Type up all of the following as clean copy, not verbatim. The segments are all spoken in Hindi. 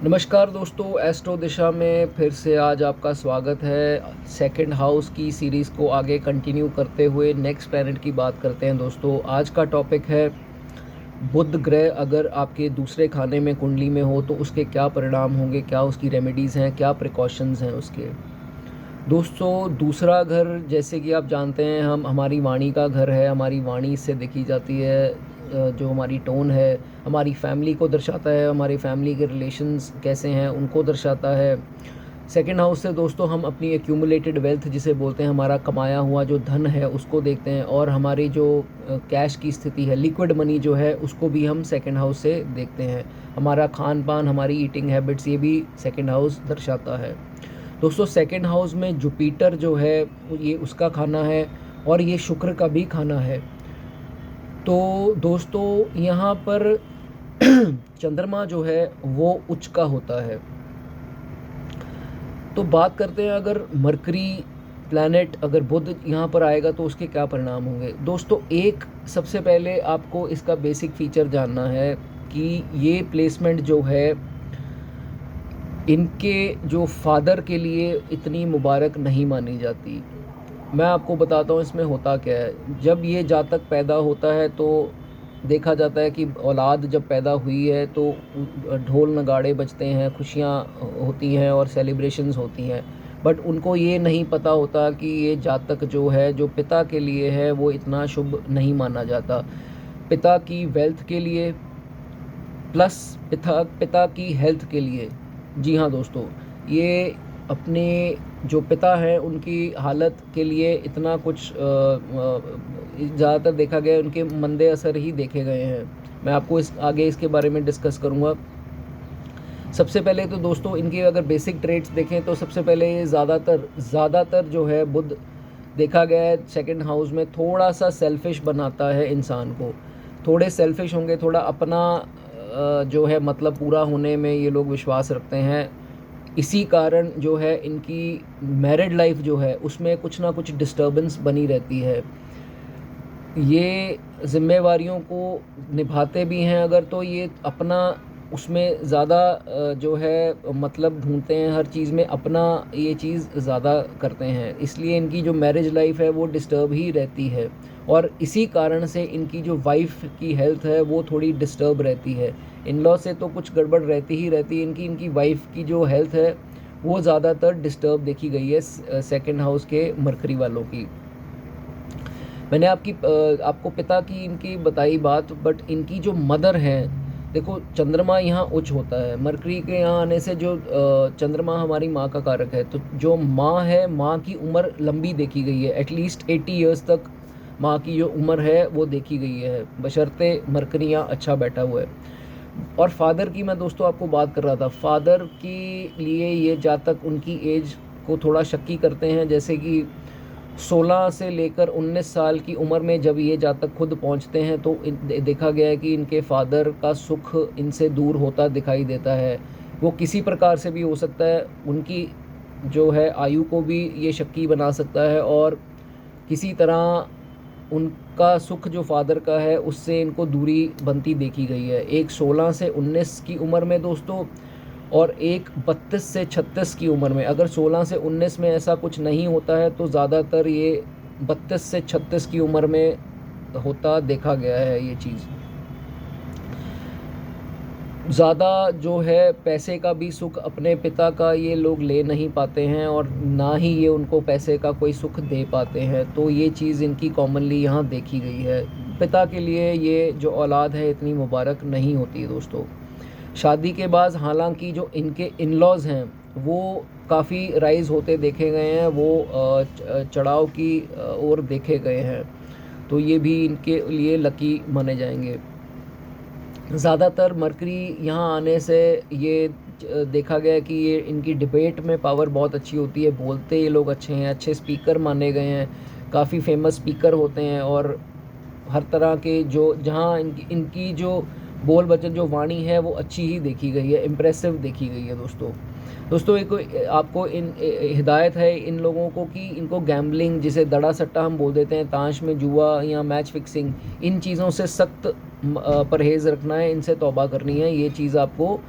नमस्कार दोस्तों, एस्ट्रो दिशा में फिर से आज आपका स्वागत है। सेकंड हाउस की सीरीज़ को आगे कंटिन्यू करते हुए नेक्स्ट प्लैनेट की बात करते हैं दोस्तों। आज का टॉपिक है बुध ग्रह अगर आपके दूसरे खाने में कुंडली में हो तो उसके क्या परिणाम होंगे, क्या उसकी रेमेडीज़ हैं, क्या प्रिकॉशंस हैं उसके। दोस्तों, दूसरा घर जैसे कि आप जानते हैं हम हमारी वाणी का घर है। हमारी वाणी इससे देखी जाती है। जो हमारी टोन है हमारी फैमिली को दर्शाता है, हमारी फैमिली के रिलेशंस कैसे हैं उनको दर्शाता है। सेकंड हाउस से दोस्तों हम अपनी एक्यूमुलेटेड वेल्थ जिसे बोलते हैं, हमारा कमाया हुआ जो धन है उसको देखते हैं, और हमारी जो कैश की स्थिति है, लिक्विड मनी जो है, उसको भी हम सेकंड हाउस से देखते हैं। हमारा खान पान, हमारी ईटिंग हैबिट्स, ये भी सेकंड हाउस दर्शाता है। दोस्तों, सेकंड हाउस में जुपिटर जो है ये उसका खाना है और ये शुक्र का भी खाना है। तो दोस्तों यहाँ पर चंद्रमा जो है वो उच्च का होता है। तो बात करते हैं, अगर मरकरी प्लैनेट अगर बुध यहाँ पर आएगा तो उसके क्या परिणाम होंगे। दोस्तों, एक सबसे पहले आपको इसका बेसिक फीचर जानना है कि ये प्लेसमेंट जो है इनके जो फादर के लिए इतनी मुबारक नहीं मानी जाती। मैं आपको बताता हूँ इसमें होता क्या है। जब ये जातक पैदा होता है तो देखा जाता है कि औलाद जब पैदा हुई है तो ढोल नगाड़े बजते हैं, खुशियाँ होती हैं और सेलिब्रेशंस होती हैं। बट उनको ये नहीं पता होता कि ये जातक जो है, जो पिता के लिए है, वो इतना शुभ नहीं माना जाता। पिता की वेल्थ के लिए प्लस पिता की हेल्थ के लिए। जी हाँ दोस्तों, ये अपने जो पिता हैं उनकी हालत के लिए इतना कुछ ज़्यादातर देखा गया है, उनके मंदे असर ही देखे गए हैं। मैं आपको आगे इसके बारे में डिस्कस करूँगा। सबसे पहले तो दोस्तों इनके अगर बेसिक ट्रेट्स देखें तो सबसे पहले ये ज़्यादातर जो है बुध देखा गया है सेकंड हाउस में थोड़ा सा सेल्फिश बनाता है इंसान को। थोड़े सेल्फिश होंगे, थोड़ा अपना जो है मतलब पूरा होने में ये लोग विश्वास रखते हैं। इसी कारण जो है इनकी मैरिड लाइफ जो है उसमें कुछ ना कुछ डिस्टर्बेंस बनी रहती है। ये ज़िम्मेवारियों को निभाते भी हैं अगर, तो ये अपना उसमें ज़्यादा जो है मतलब ढूंढते हैं, हर चीज़ में अपना ये चीज़ ज़्यादा करते हैं। इसलिए इनकी जो मैरिज लाइफ है वो डिस्टर्ब ही रहती है, और इसी कारण से इनकी जो वाइफ की हेल्थ है वो थोड़ी डिस्टर्ब रहती है। इन लॉ से तो कुछ गड़बड़ रहती ही रहती है, इनकी वाइफ की जो हेल्थ है वो ज़्यादातर डिस्टर्ब देखी गई है सेकंड हाउस के मरकरी वालों की। मैंने आपको पिता की इनकी बताई बात, बट इनकी जो मदर है, देखो चंद्रमा यहाँ उच्च होता है। मरकरी के यहाँ आने से जो चंद्रमा हमारी माँ का कारक है, तो जो माँ है, माँ की उम्र लंबी देखी गई है। एटलीस्ट 80 ईयर्स तक माँ की जो उम्र है वो देखी गई है, बशर्ते मरकरी यहाँ अच्छा बैठा हुआ है। और फादर की मैं दोस्तों आपको बात कर रहा था, फादर के लिए ये जातक उनकी एज को थोड़ा शक्की करते हैं। जैसे कि 16 से लेकर 19 साल की उम्र में जब ये जातक खुद पहुंचते हैं तो देखा गया है कि इनके फादर का सुख इनसे दूर होता दिखाई देता है। वो किसी प्रकार से भी हो सकता है, उनकी जो है आयु को भी ये शक्की बना सकता है, और किसी तरह उनका सुख जो फादर का है उससे इनको दूरी बनती देखी गई है। एक 16 से 19 की उम्र में दोस्तों, और एक 32 से 36 की उम्र में। अगर 16 से 19 में ऐसा कुछ नहीं होता है तो ज़्यादातर ये 32 से 36 की उम्र में होता देखा गया है। ये चीज़ ज़्यादा जो है पैसे का भी सुख अपने पिता का ये लोग ले नहीं पाते हैं, और ना ही ये उनको पैसे का कोई सुख दे पाते हैं। तो ये चीज़ इनकी कॉमनली यहाँ देखी गई है। पिता के लिए ये जो औलाद है इतनी मुबारक नहीं होती दोस्तों। शादी के बाद हालांकि जो इनके इन लॉज़ हैं वो काफ़ी राइज़ होते देखे गए हैं, वो चढ़ाव की ओर देखे गए हैं। तो ये भी इनके लिए लकी माने जाएंगे। ज़्यादातर मरकरी यहाँ आने से ये देखा गया है कि ये इनकी डिबेट में पावर बहुत अच्छी होती है। बोलते ये लोग अच्छे हैं, अच्छे स्पीकर माने गए हैं, काफ़ी फेमस स्पीकर होते हैं, और हर तरह के जो जहाँ इनकी जो बोल वचन जो वाणी है वो अच्छी ही देखी गई है, इम्प्रेसिव देखी गई है दोस्तों। एक आपको इन हिदायत है इन लोगों को कि इनको गैम्बलिंग, जिसे दड़ा सट्टा हम बोल देते हैं, ताश में जुआ या मैच फिक्सिंग, इन चीज़ों से सख्त परहेज़ रखना है, इनसे तौबा करनी है। ये चीज़ आपको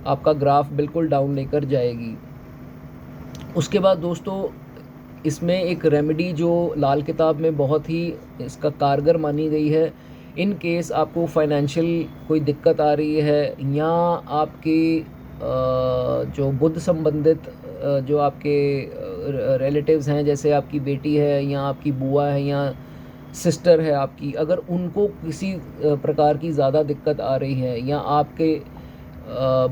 आपका ग्राफ बिल्कुल डाउन लेकर जाएगी। उसके बाद दोस्तों इसमें एक रेमेडी जो लाल किताब में बहुत ही इसका कारगर मानी गई है, इन केस आपको फाइनेंशियल कोई दिक्कत आ रही है या आपकी जो बुद्ध संबंधित जो आपके रिलेटिव्स हैं, जैसे आपकी बेटी है या आपकी बुआ है या सिस्टर है आपकी, अगर उनको किसी प्रकार की ज़्यादा दिक्कत आ रही है या आपके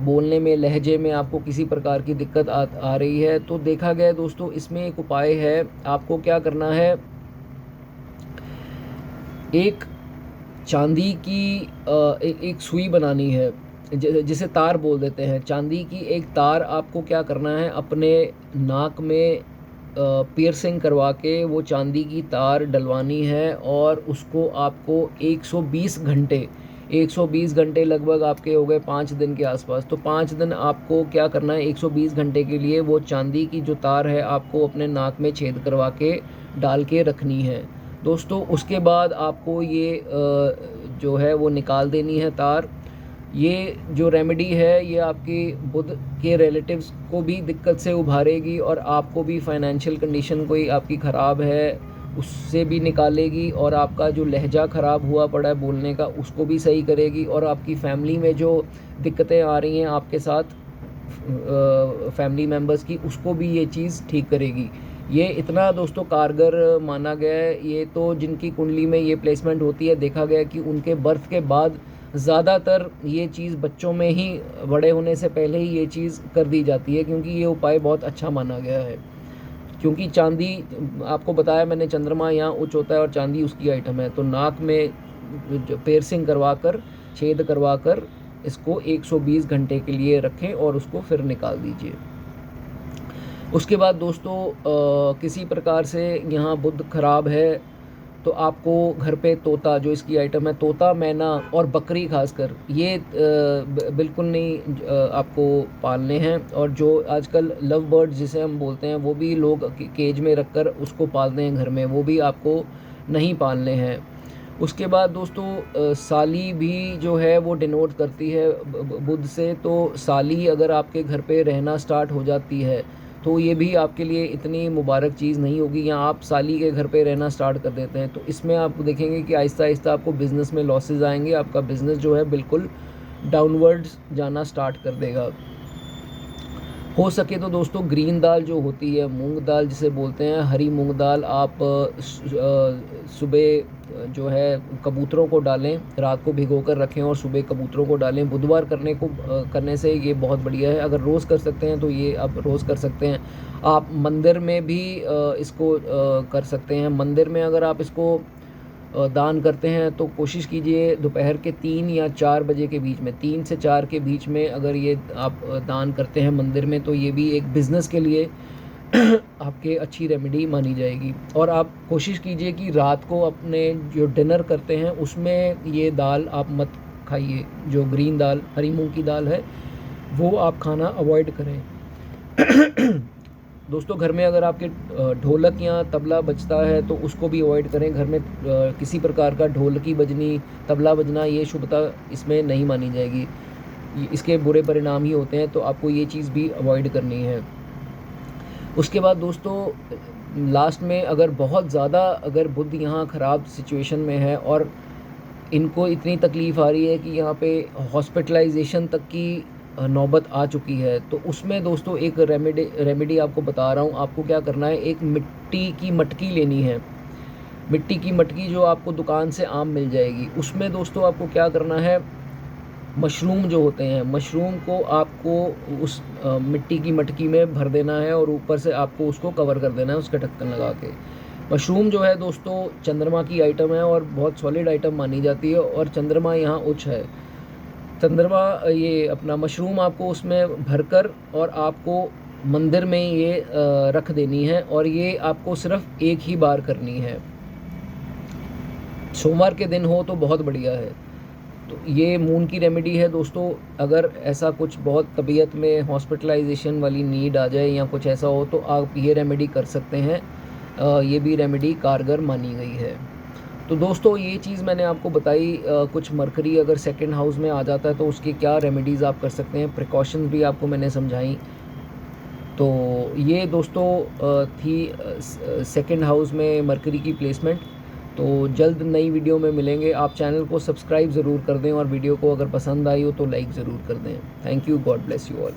बोलने में, लहजे में आपको किसी प्रकार की दिक्कत आ रही है, तो देखा गया दोस्तों इसमें एक उपाय है। आपको क्या करना है, एक चांदी की एक सुई बनानी है, जिसे तार बोल देते हैं। चांदी की एक तार आपको क्या करना है, अपने नाक में पियर्सिंग करवा के वो चांदी की तार डलवानी है और उसको आपको 120 घंटे लगभग आपके हो गए 5 दिन के आसपास। तो 5 दिन आपको क्या करना है, 120 घंटे के लिए वो चांदी की जो तार है आपको अपने नाक में छेद करवा के डाल के रखनी है दोस्तों। उसके बाद आपको ये जो है वो निकाल देनी है तार। ये जो रेमेडी है ये आपकी बुद्ध के रिलेटिव्स को भी दिक्कत से उभारेगी और आपको भी फाइनेंशियल कंडीशन कोई आपकी ख़राब है उससे भी निकालेगी और आपका जो लहजा ख़राब हुआ पड़ा है बोलने का उसको भी सही करेगी और आपकी फ़ैमिली में जो दिक्कतें आ रही हैं आपके साथ फैमिली मेम्बर्स की, उसको भी ये चीज़ ठीक करेगी। ये इतना दोस्तों कारगर माना गया है। ये तो जिनकी कुंडली में ये प्लेसमेंट होती है, देखा गया कि उनके बर्थ के बाद ज़्यादातर ये चीज़ बच्चों में ही, बड़े होने से पहले ही ये चीज़ कर दी जाती है, क्योंकि ये उपाय बहुत अच्छा माना गया है। क्योंकि चांदी, आपको बताया मैंने, चंद्रमा यहाँ उच्च होता है और चांदी उसकी आइटम है। तो नाक में पियर्सिंग करवा कर, छेद करवा कर इसको 120 घंटे के लिए रखें और उसको फिर निकाल दीजिए। उसके बाद दोस्तों किसी प्रकार से यहाँ बुध खराब है तो आपको घर पे तोता, जो इसकी आइटम है, तोता, मैना और बकरी खासकर, ये बिल्कुल नहीं आपको पालने हैं। और जो आजकल लव बर्ड जिसे हम बोलते हैं, वो भी लोग केज में रखकर उसको पालते हैं घर में, वो भी आपको नहीं पालने हैं। उसके बाद दोस्तों साली भी जो है वो डिनोट करती है बुध से। तो साली अगर आपके घर पे रहना स्टार्ट हो जाती है तो ये भी आपके लिए इतनी मुबारक चीज़ नहीं होगी, या आप साली के घर पे रहना स्टार्ट कर देते हैं तो इसमें आप देखेंगे कि आहिस्ता आहिस्ता आपको बिज़नेस में लॉसेस आएंगे, आपका बिज़नेस जो है बिल्कुल डाउनवर्ड्स जाना स्टार्ट कर देगा। हो सके तो दोस्तों ग्रीन दाल जो होती है, मूंग दाल जिसे बोलते हैं, हरी मूंग दाल, आप सुबह जो है कबूतरों को डालें, रात को भिगो कर रखें और सुबह कबूतरों को डालें। बुधवार करने से ये बहुत बढ़िया है। अगर रोज़ कर सकते हैं तो ये आप रोज़ कर सकते हैं। आप मंदिर में भी इसको कर सकते हैं। मंदिर में अगर आप इसको दान करते हैं तो कोशिश कीजिए दोपहर के 3 या 4 बजे के बीच में, 3 से 4 के बीच में अगर ये आप दान करते हैं मंदिर में, तो ये भी एक बिज़नेस के लिए आपके अच्छी रेमेडी मानी जाएगी। और आप कोशिश कीजिए कि रात को अपने जो डिनर करते हैं उसमें ये दाल आप मत खाइए, जो ग्रीन दाल, हरी मूंग की दाल है, वो आप खाना अवॉइड करें। दोस्तों घर में अगर आपके ढोलक या तबला बजता है तो उसको भी अवॉइड करें। घर में किसी प्रकार का ढोलकी बजनी, तबला बजना, ये शुभता इसमें नहीं मानी जाएगी, इसके बुरे परिणाम ही होते हैं। तो आपको ये चीज़ भी अवॉइड करनी है। उसके बाद दोस्तों लास्ट में, अगर बहुत ज़्यादा अगर बुध यहाँ ख़राब सिचुएशन में है और इनको इतनी तकलीफ़ आ रही है कि यहाँ पे हॉस्पिटलाइजेशन तक की नौबत आ चुकी है, तो उसमें दोस्तों एक रेमेडी आपको बता रहा हूँ। आपको क्या करना है, एक मिट्टी की मटकी लेनी है। मिट्टी की मटकी जो आपको दुकान से आम मिल जाएगी, उसमें दोस्तों आपको क्या करना है, मशरूम जो होते हैं, मशरूम को आपको उस मिट्टी की मटकी में भर देना है और ऊपर से आपको उसको कवर कर देना है उसका ढक्कन लगा के। मशरूम जो है दोस्तों चंद्रमा की आइटम है और बहुत सॉलिड आइटम मानी जाती है, और चंद्रमा यहाँ उच्च है। चंद्रमा, ये अपना मशरूम आपको उसमें भरकर और आपको मंदिर में ये रख देनी है, और ये आपको सिर्फ एक ही बार करनी है। सोमवार के दिन हो तो बहुत बढ़िया है। तो ये मून की रेमेडी है दोस्तों। अगर ऐसा कुछ बहुत तबीयत में हॉस्पिटलाइजेशन वाली नीड आ जाए या कुछ ऐसा हो तो आप ये रेमेडी कर सकते हैं। ये भी रेमेडी कारगर मानी गई है। तो दोस्तों ये चीज़ मैंने आपको बताई, कुछ मरकरी अगर सेकंड हाउस में आ जाता है तो उसकी क्या रेमेडीज़ आप कर सकते हैं, प्रिकॉशंस भी आपको मैंने समझाई। तो ये दोस्तों थी सेकंड हाउस में मरकरी की प्लेसमेंट। तो जल्द नई वीडियो में मिलेंगे। आप चैनल को सब्सक्राइब ज़रूर कर दें और वीडियो को अगर पसंद आई हो तो लाइक ज़रूर कर दें। Thank you, God bless you all.